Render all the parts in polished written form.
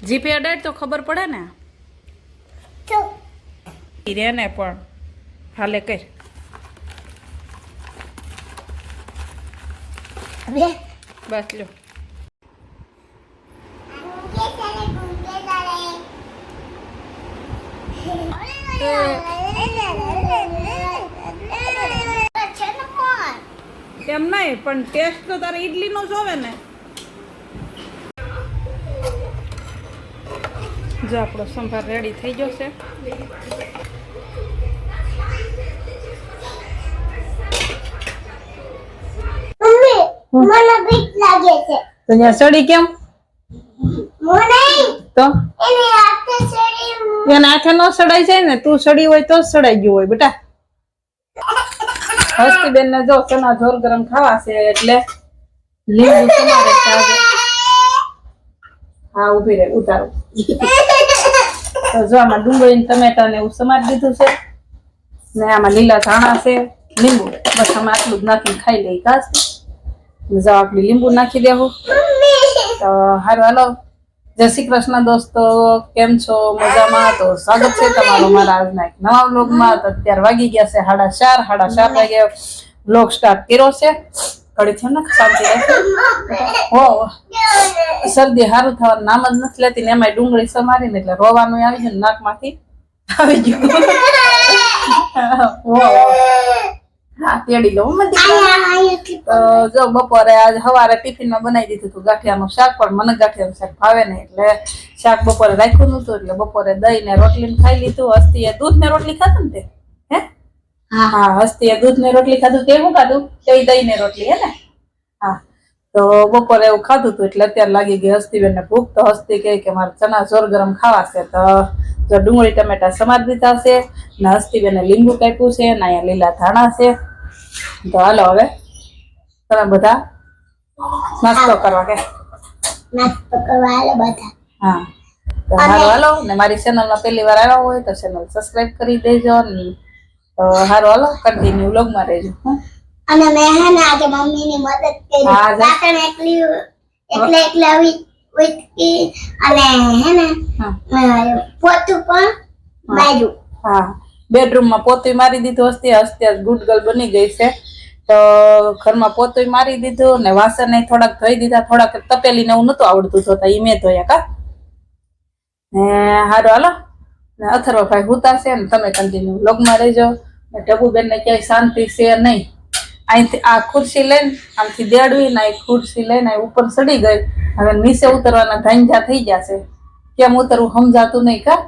GPay અડાડ તો ખબર પડે ને રે ને પણ હાલે કર બસ લો એમ નહીં પણ ટેસ્ટ તો તારે ઈડલી નો જોવે ને જો આપણો સંભાર રેડી થઈ ગયો છે મને બીક લાગે છે તો ત્યાં સડી કેમ મને તો એની હાથે સડી એને આંખે નો સડાઈ જાય ને તું સડી હોય તો જ સડાઈ ગયું હોય બેટા હસ્તી બેન ને જો ચણા જોર ગરમ ખાવા છે એટલે લીંબુ સમારે છે આજે હા ઉભી રહે ઉતારો તો જો આમાં ડુંગળી ટમેટા ને એવું સમારી દીધું છે ને આમાં લીલા ધાણા છે લીંબુ બસ અમે આટલું જ નાખીને ખાઈ લઈ કાચ જો આપણે લીંબુ નાખી દેવું તો હારું હાલો જય શ્રી કૃષ્ણ દોસ્તો કેમ છો મજામાં તો સ્વાગત છે તમારું મારા આજના એક નવા વ્લોગમાં તો અત્યારે વાગી ગયા છે 4:30 વાગે વ્લોગ સ્ટાર્ટ કર્યો છે ઘડી થયો ને શાંતિ રાખે હો શરદી સારું થવાનું નામ જ નથી લેતી ને એમાં ડુંગળી સમારીને એટલે રોવાનું આવી ગયું નાકમાંથી આવી ગયું હા તેડી લઉં જો બપોરે આજ સવારે ટિફિનમાં બનાવી દીધું હતું ગાંઠિયાનું શાક પણ મને ગાંઠિયાનું શાક ભાવે નહીં એટલે શાક બપોરે રાખ્યું નતું એટલે બપોરે દહીં ને રોટલી ખાઈ લીધું હસ્તીએ દૂધ ને રોટલી ખાધું ને તે હે હા હસ્તીએ દૂધ ને રોટલી ખાધું તે શું ખાધું તે દહીં ને રોટલી હે ને હા તો બપોરે એવું ખાધું હતું એટલે અત્યારે લાગી ગઈ હસ્તીબેન ને ભૂખ તો હસ્તી કહે કે મારે ચણા જોર ગરમ ખાવા છે તો જો ડુંગળી ટમેટા સમારી દીધા છે ને હસ્તીબેને લીંબુ કાપ્યું છે ને અહીંયા લીલા ધાણા છે તો હાલો હવે તમે બધા નાસ્તો કરવા કે નાસ્તો કરવા હાલો બધા હા તો હાલો હાલો ને મારી ચેનલમાં પહેલી વાર આવ્યા હોય તો ચેનલ સબસ્ક્રાઇબ કરી દેજો ને તો હાલો હાલો કન્ટિન્યુ વ્લોગમાં રહેજો અને મેં હે ને આજે મમ્મીની મદદ કરી વાસણ એટલે ઉટકી અને હે ને પોતું પણ બાજુ હા બેડરૂમમાં પોતું મારી દીધું હસ્તી ગુડ ગર્લ બની ગઈ છે તો ઘરમાં પોતું મારી દીધું ને વાસણ ને થોડાક ધોઈ દીધા થોડાક તપેલી ને એવું નતું આવડતું ધોતા ઈ મેં ધોયા કા ને હારું હાલો ને અથર્વભાઈ હુતા છે ને તમે કન્ટિન્યુ વ્લોગમાં રહેજો ને ટબુબેન ને ક્યાંય શાંતિ છે નહીં અહીંથી આ ખુરશી લઈને આમથી દેડવી ને ખુરશી લઈને ઉપર ચડી ગઈ હવે નીચે ઉતરવાના ધાંજા થઈ ગયા છે કેમ ઉતરવું સમજાતું નહીં કા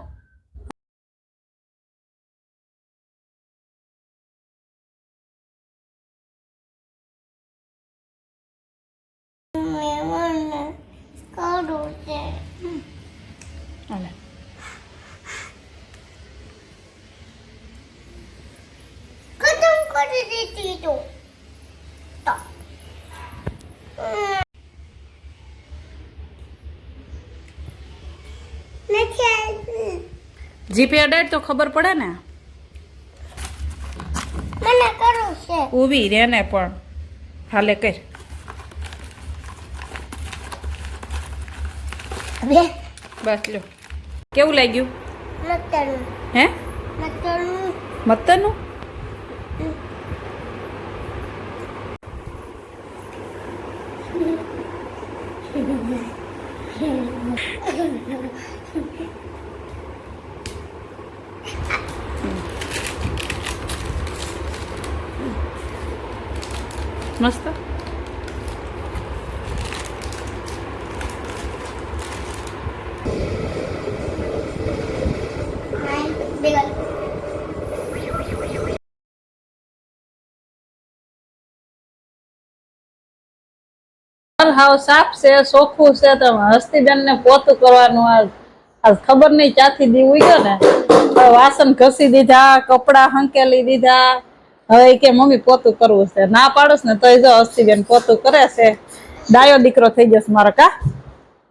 જીપે અડાડ તો ખબર પડે ને મને કરું છે ઊભી રે ને પણ હાલે કર બસ લો કેવું લાગ્યું મતનું હે મતનું મતનું મસ્ત હાવ સાફ છે ચોખ્ખું છે તો હસ્તીબેન ને પોતું કરવાનું આ ખબર નહીં ક્યાંથી દી ઉગ્યો ને વાસણ ઘસી દીધા કપડા હંકેલી દીધા હવે કે મમ્મી પોતું કરવું છે ના પાડું ને તોય જો હસ્તીબેન પોતું કરે છે ડાયો દીકરો થઈ જશે મારો કા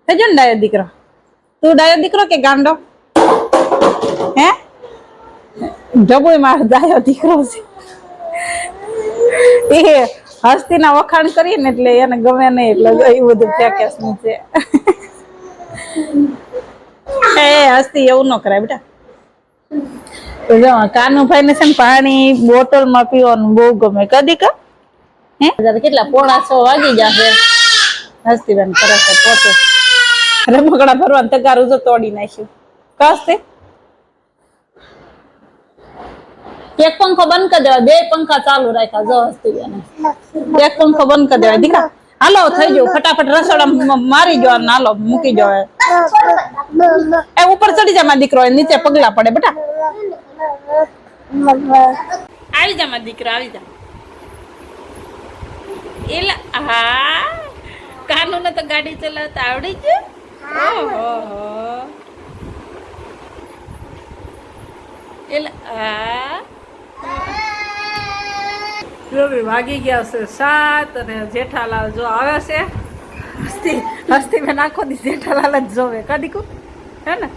થઈ ગયો ને ડાયો દીકરો તું ડાયો દીકરો કે ગાંડો હે જબુય મારો ડાયો દીકરો છે એ હસ્તીના વખાણ કરીએ ને એટલે એને ગમે નહીં, એટલે એવું બધું ફેંકે છે. એ હસ્તી એવું ન કરાય બેટા. જો કાનુભાઈ ને છે ને પાણી બોટલમાં પીવાનું બહુ ગમે. કદી કા હે કેટલા 6:45 વાગી જશે. હસ્તીબેન કરે છે પોતે રમકડા ભરવાનું તગારું જો તોડી નાખ્યું. કાસ્તે એક પંખો બંધ કરી દેવાય, 2 પંખા ચાલુ રાખ્યા. જો હસ્તીબેન એક પંખો બંધ કરી દેવાય. દીકરા હાલો થઈ ગયું, ફટાફટ રસોડા મારી જો, હાલો મૂકી જો. એ ઉપર ચડી જા મારા દીકરો, નીચે પગલા પડે બેટા. આવી જા મારા દીકરો, આવી જા. એલા હા, કાનુ ને તો ગાડી ચલાવતા આવડી ગયું. ઓહો એલા હા, જો વાગી ગયા છે 7 અને જેઠાલાલ જો આવે છે. હસ્તી બેન આખો દી જેઠાલાલ જ જોવે. કદીકું હે ને.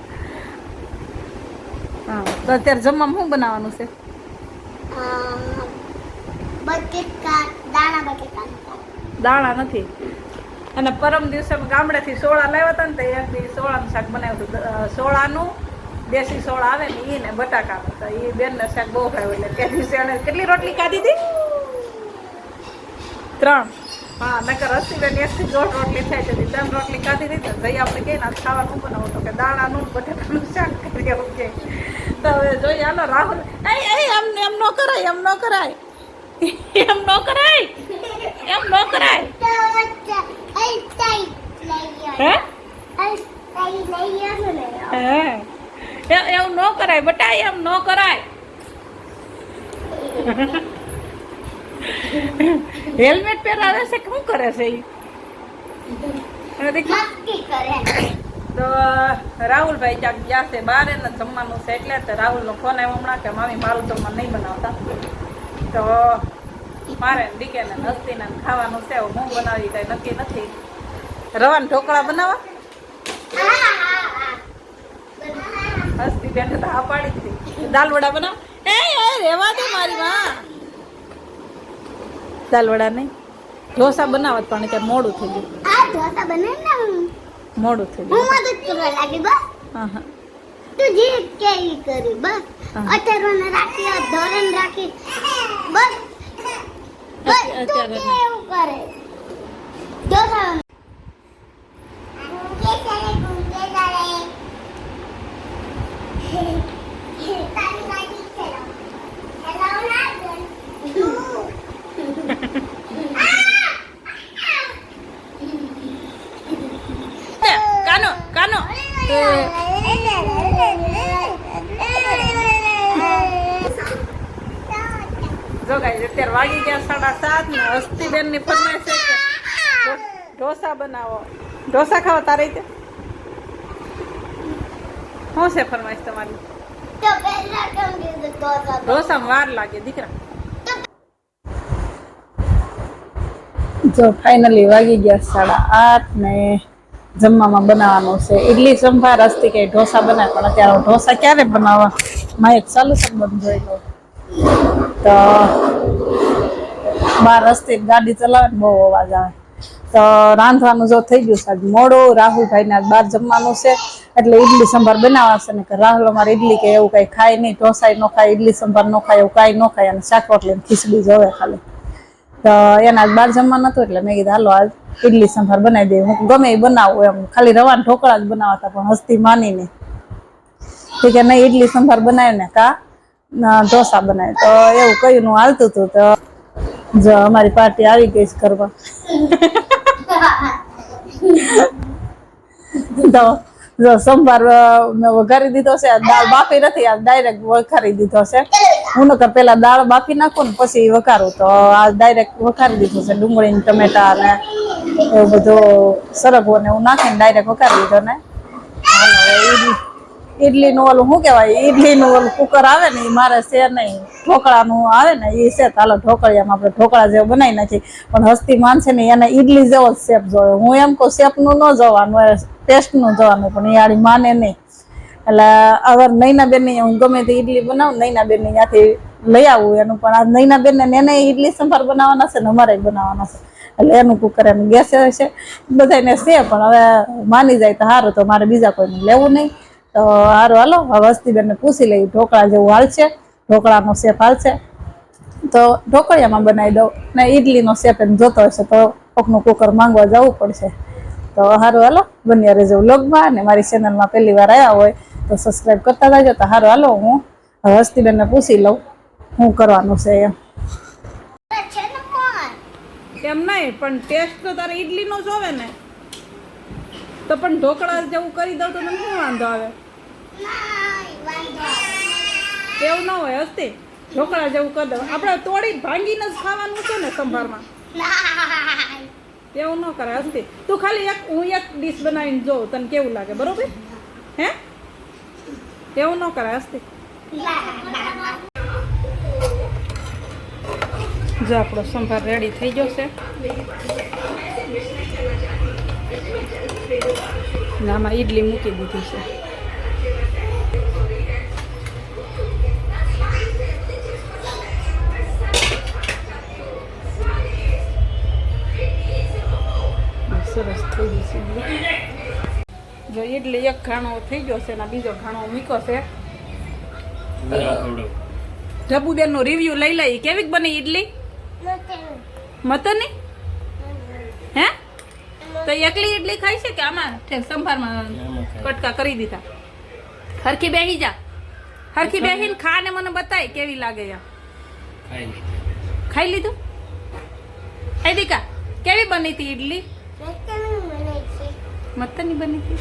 હા તો અત્યારે જમવામાં શું બનાવવાનું છે? દાણા નથી. અને પરમ દિવસે ગામડેથી સોળા લાવ્યા હતા ને તો એક દી સોળાનું શાક બનાવ્યું હતું. સોળાનું દેશી સોળા આવે ને એ ને બટાકા હતા. એ બેનને શાક બહુ ભાવ્યું. એટલે તે દિવસે એને કેટલી રોટલી ખાધી હતી? 3. હા નકર હસ્તીબેન 1 થી 1.5 રોટલી થાય છે. 3 રોટલી ખાધી હતી. તો જઈ આપણે કહીએ ને ખાવાનું બનાવો તો કે દાણાનું બટાકાનું શાક કરી એવું કે. તો હવે જોઈએ હાલો રાહુલ. એમ ન કરાય, એમ ન કરાય, એમ ન કરાય, એમ ન કરાય. હે એવું ન કરાય બટા, એમ ન કરાય. હેલ્મેટ પહેરાવે છે શું કરે છે તો રાહુલભાઈ ક્યાંક ગયા છે બહાર, એને જમવાનું છે એટલે રાહુલ નો ફોન આવ્યો હમણાં કે મામી મારું જમવાનું નહીં બનાવતા. તો મારે દીકે ને હસ્તીને ખાવાનું છે. હું બનાવી કઈ નક્કી નથી. રવાના ઢોકળા બનાવવા હસ્તી બેન તો હા પાડી હતી. દાલ વડા બનાવ. એ રેવા દે મારી માં. દાલ વડા નહીં, ઢોસા બનાવત પણ કે મોડું થઈ ગયું. મોડું થઈ ગયું. હા હા તું જે કેવી કરી બસ. અત્યારે રાખી ધોરણ રાખી બસ. અત્યારે એવું કરે ઢોસા. જો ગાઈસ અત્યારે વાગી ગયા 7:30 ને હસ્તીબેન ની ફરમાઈશ છે કે ઢોસા બનાવો. ઢોસા ખાવા તારે રીતે શું છે ફરમાઈશ તમારી? ઢોસામાં વાર લાગે દીકરા. જો ફાઇનલી વાગી ગયા 8:30 ને જમવામાં બનાવવાનું છે ઇડલી સંભાર. હસ્તી કે ઢોસા બનાવે પણ અત્યારે ઢોસા ક્યારે બનાવવા? માં એક ચાલુ સંબંધ જોઈ લો તો બાર રસ્તે ગાડી ચલાવે ને બહુ અવાજ આવે. તો રાંધવાનું જો થઈ ગયું સાહેબ મોડું. રાહુલભાઈ ને બહાર જમવાનું છે એટલે ઈડલી સંભાર બનાવશે ને કે રાહુલ અમારે ઈડલી કે એવું કઈ ખાય નહીં, ઢોસા ન ખાય, ઈડલી સંભાર ન ખાય, એવું કાંઈ ન ખાય. અને શાક રોટલી ખીચડી જોવે ખાલી. તો એના બહાર જમવાનું હતું એટલે મેં કીધું હાલો આજ ઈડલી સંભાર બનાવી દે. હું ગમે એ બનાવું એમ, ખાલી રવાના ઢોકળા જ બનાવતા પણ હસ્તી માની નહીં. કે નહીં ઈડલી સંભાર બનાવે ને કા ઢોસા બનાવે. તો એવું કયું નું હાલતું હતું. તો જો અમારી પાર્ટી આવી ગઈ છે કરવા. તો જો સંભાર મેં વઘારી દીધો છે. દાળ બાફી નથી, આ ડાયરેક્ટ વઘારી દીધો છે. હું નકર પેલા દાળ બાફી નાખું ને પછી વઘારું. તો આ ડાયરેક્ટ વઘારી દીધો છે. ડુંગળી ને ટમેટા ને એવું બધું સરગવો ને એવું નાખીને ડાયરેક્ટ વઘારી દીધો ને. ઈડલી નું ઓલું શું કેવાય, ઈડલી નું ઓલું કુકર આવે ને એ મારે છે નહીં. ઢોકળા નું આવે ને એ છે. હાલો ઢોકળિયામાં આપણે ઢોકળા જેવું બનાવી નાખી. પણ હસ્તી માનશે ને એને ઈડલી જેવો જ શેપ જોયો. હું એમ કહું શેપ નું ન જોવાનું, ટેસ્ટ નું જોવાનું. પણ એ માને નહીં. એટલે અગર નૈના બેન ની હું ગમે તે ઈડલી બનાવું, નૈના બેન ની ત્યાંથી લઈ આવું એનું. પણ આ નૈના બેન ને એને ઈડલી સંભાર બનાવવાના છે ને અમારે બનાવવાના છે, એટલે એનું કુકર એમ ગેસ છે બધાને છે. પણ હવે માની જાય તો સારું, તો મારે બીજા કોઈને લેવું નહીં. તો સારું હાલો હવે હસ્તીબેનને પૂછી લઈ ઢોકળા જેવું હાલશે, ઢોકળાનો શેપ હાલશે તો ઢોકળિયામાં બનાવી દઉં, ને ઈડલીનો શેપ એમ જોતો હશે તો કોકનું કુકર માંગવા જવું પડશે. તો સારું હાલો બન્યા રહેજો વ્લોગમાં, અને મારી ચેનલમાં પહેલી વાર આવ્યા હોય તો સબસ્ક્રાઈબ કરતા જાજો. તો સારું હાલો હું હસ્તીબેનને પૂછી લઉં શું કરવાનું છે એમ. છે ને પણ એમ નહીં, પણ ટેસ્ટ તો તારે ઈડલીનો જ હોવે ને, તો પણ ઢોકળા જેવું કરી દઉં તો તમને શું વાંધો આવે? એવું ના હોય હસ્તી, ઢોકળા જેવું કરી દઉં. આપણે તોડી ભાંગીને જ ખાવાનું છે ને સંભારમાં, એવું ન કરે હસ્તી. તું ખાલી હું એક ડીશ બનાવીને જોઉં તને કેવું લાગે, બરોબર? હે એવું ન કરે હસ્તી. જો આપણો સંભાર રેડી થઈ ગયો છે, આમાં ઈડલી મૂકી દીધી છે. સરસ થઈ ગઈ છે. જો ઈડલી એક ઘાણો થઈ ગયો છે ને બીજો ઘાણો મૂક્યો છે. જબુબેન નો રિવ્યુ લઈ લઈ, કેવીક બની ઈડલી? મતની હે? તો એકલી ઈડલી ખાઈ છે કે આમાં સંભારમાં કટકા કરી દીધા? હરખી બેહી જા, હરખી બેહીને ખા ને મને બતાય કેવી લાગે. ખાઈ લીધું? એ દીકા કેવી બની હતી ઈડલી? મતની બની હતી.